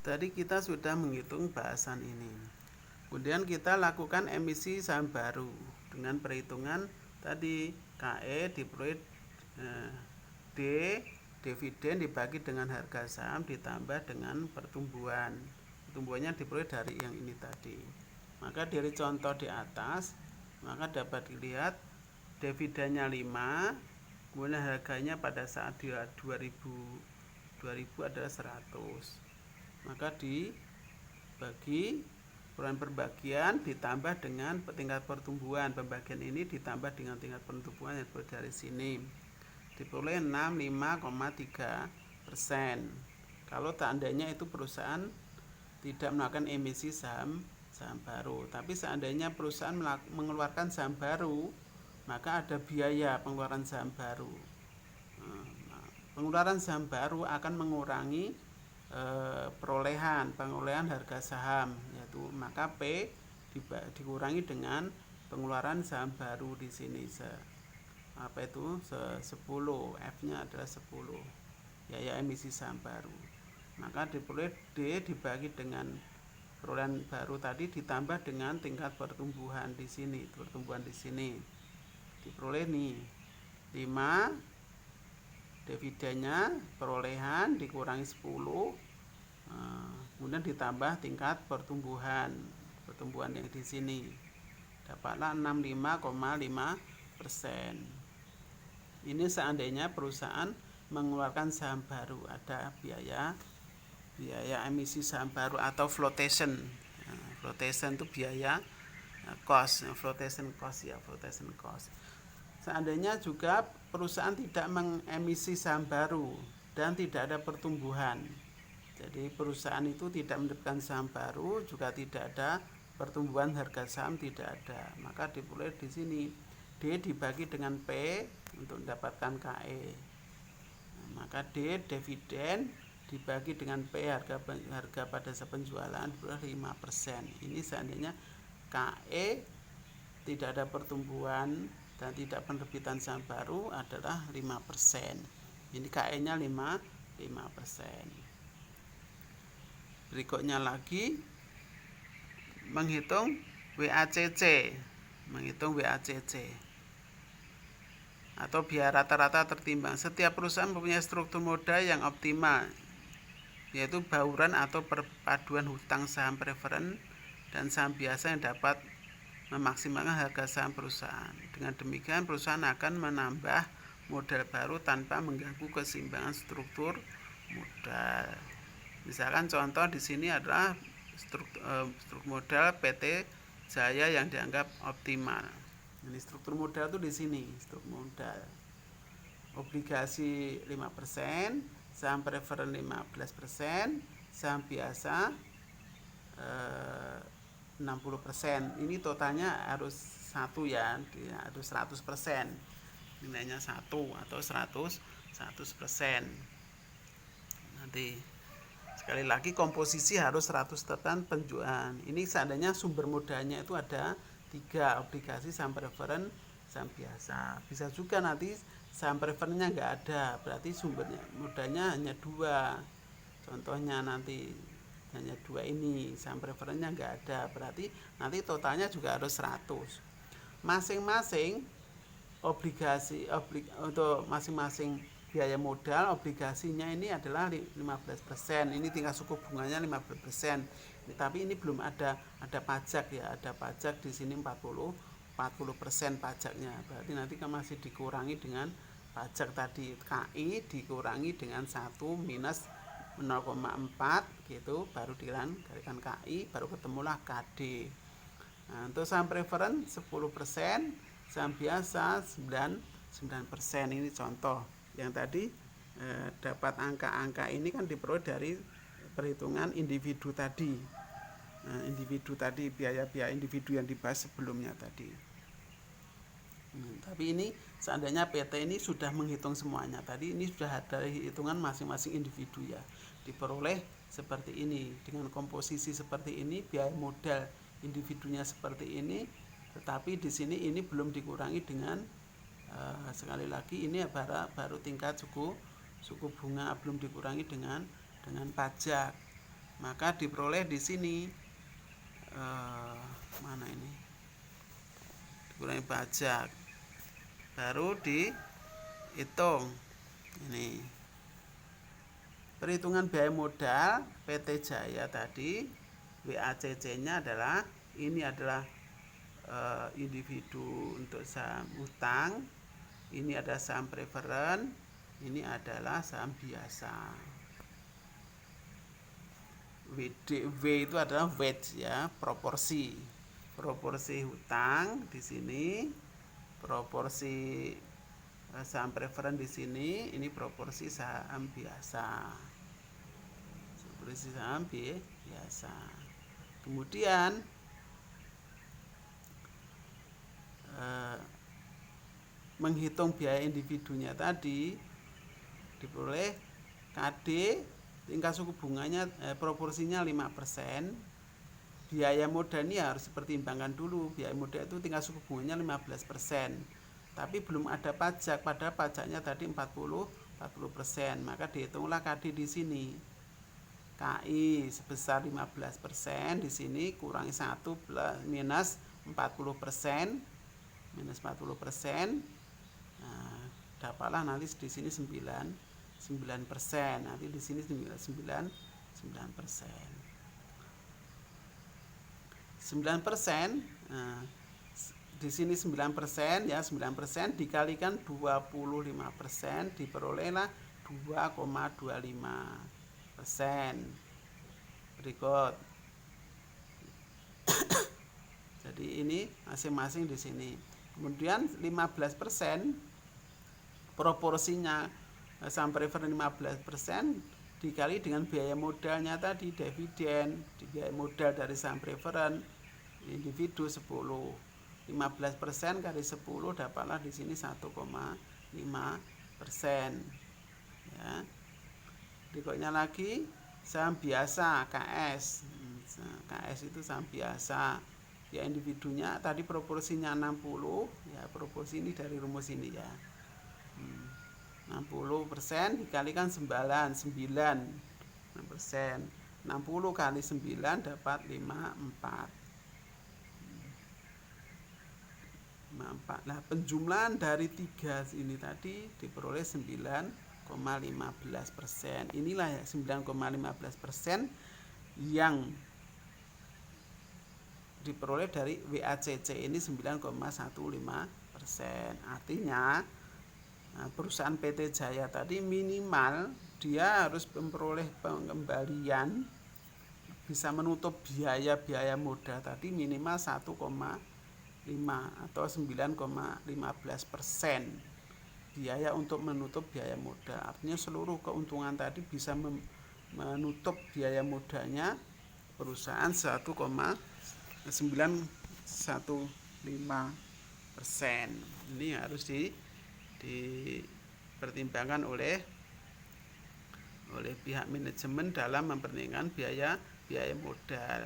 Tadi kita sudah menghitung bahasan ini. Kemudian kita lakukan emisi saham baru dengan perhitungan tadi KE diperoleh D dividen dibagi dengan harga saham ditambah dengan pertumbuhan. Pertumbuhannya diperoleh dari yang ini tadi. Maka dari contoh di atas, maka dapat dilihat dividennya 5, kemudian harganya pada saat 2000 adalah 100. Maka dibagi peran perbagian ditambah dengan tingkat pertumbuhan. Pembagian ini ditambah dengan tingkat pertumbuhan yang dari sini. Diperoleh 65,3%. Kalau seandainya itu perusahaan tidak melakukan emisi saham baru. Tapi seandainya perusahaan mengeluarkan saham baru, maka ada biaya pengeluaran saham baru. Pengeluaran saham baru akan mengurangi perolehan harga saham, yaitu maka P dikurangi dengan pengeluaran saham baru di sini 10, F-nya adalah 10, biaya emisi saham baru. Maka diperoleh D dibagi dengan perolehan baru tadi ditambah dengan tingkat pertumbuhan di sini, diperoleh nih 5, dividennya perolehan dikurangi 10, kemudian ditambah tingkat pertumbuhan yang di sini, dapatlah 65,5%. Ini seandainya perusahaan mengeluarkan saham baru, ada biaya emisi saham baru atau flotation. Flotation itu biaya cost, flotation cost. Seandainya juga perusahaan tidak mengemisi saham baru dan tidak ada pertumbuhan, jadi perusahaan itu tidak mendapatkan saham baru, juga tidak ada pertumbuhan harga saham, tidak ada, maka diperoleh di sini D dibagi dengan P untuk mendapatkan KE. Maka D dividen dibagi dengan P harga pada saat penjualan berarti 5%. Ini seandainya KE tidak ada pertumbuhan dan tidak penerbitan saham baru adalah 5%. Ini KE-nya 5%. Berikutnya lagi menghitung WACC atau biaya rata-rata tertimbang. Setiap perusahaan mempunyai struktur modal yang optimal, yaitu bauran atau perpaduan hutang saham preferen dan saham biasa yang dapat memaksimalkan harga saham perusahaan. Dengan demikian perusahaan akan menambah modal baru tanpa mengganggu keseimbangan struktur modal. Misalkan contoh di sini adalah struktur modal PT Jaya yang dianggap optimal. Ini struktur modal itu di sini, struktur modal. Obligasi 5%, saham preferen 15%, saham biasa 60%. Ini totalnya harus 1 ya, harus 100%. Nilainya 1 atau 100%. Nanti sekali lagi komposisi harus 100% penjualan. Ini seandainya sumber modalnya itu ada 3, obligasi, saham preferen, saham biasa. Bisa juga nanti saham preferennya nggak ada, berarti sumbernya modalnya hanya 2. Contohnya nanti hanya 2 ini, saham preferennya nggak ada, berarti nanti totalnya juga harus 100. Masing-masing obligasi untuk masing-masing biaya modal obligasinya ini adalah 15%. Ini tingkat suku bunganya 15%. Tapi ini belum ada pajak ya, ada pajak di sini 40% pajaknya. Berarti nanti kan masih dikurangi dengan pajak tadi, KI dikurangi dengan 1 minus 0,4 gitu, baru dikalikan KI, baru ketemulah KD. Nah, untuk saham preferen 10%, saham biasa 9%. Ini contoh yang tadi dapat angka-angka ini kan diperoleh dari perhitungan individu tadi. Biaya-biaya individu yang dibahas sebelumnya tadi. Tapi ini seandainya PT ini sudah menghitung semuanya tadi, ini sudah ada hitungan masing-masing individu ya, diperoleh seperti ini dengan komposisi seperti ini, biaya modal individunya seperti ini, tetapi di sini ini belum dikurangi dengan sekali lagi ini baru tingkat suku bunga, belum dikurangi dengan pajak. maka diperoleh di sini mana ini, dikurangi pajak, baru dihitung ini perhitungan biaya modal PT Jaya tadi. WACC-nya adalah ini adalah individu untuk saham utang, ini ada saham preferen, ini adalah saham biasa. W itu adalah weight ya, proporsi hutang di sini, proporsi saham preferen di sini, ini proporsi saham biasa. Proporsi saham biasa. Kemudian menghitung biaya individunya tadi diperoleh KD tingkat suku bunganya proporsinya 5%. Biaya modal ini harus dipertimbangkan dulu. Biaya modal itu tingkat suku bunganya 15%. Tapi belum ada pajak, pada pajaknya tadi 40%, maka dihitunglah KD di sini. KI sebesar 15%, di sini kurangi 1 plus minus 40%, nah, dapatlah nanti di sini 9%, nanti di sini 9%. 9%, nah, di sini 9% ya, 9% dikalikan 25% diperolehlah 2,25%. Berikut. Jadi ini masing-masing di sini. Kemudian 15% proporsinya saham preferen 15% dikali dengan biaya modalnya tadi, dividen, biaya modal dari saham preferen individu 10. 15% kali 10 dapatlah di sini 1,5%. Ya. Berikutnya lagi saham biasa KS. KS itu saham biasa. Ya individunya tadi proporsinya 60, ya proporsi ini dari rumus ini ya. 60% dikalikan 9%. 60 kali 9 dapat 54. Nah, penjumlahan dari 3 ini tadi diperoleh 9,15%. Inilah ya 9,15% yang diperoleh dari WACC ini 9,15%. Artinya perusahaan PT Jaya tadi minimal dia harus memperoleh pengembalian, bisa menutup biaya modal tadi minimal 1,5 atau 9,15% biaya untuk menutup biaya modal. Artinya seluruh keuntungan tadi bisa menutup biaya modalnya perusahaan 1,915%. Ini harus dipertimbangkan oleh pihak manajemen dalam mempertimbangkan biaya modal.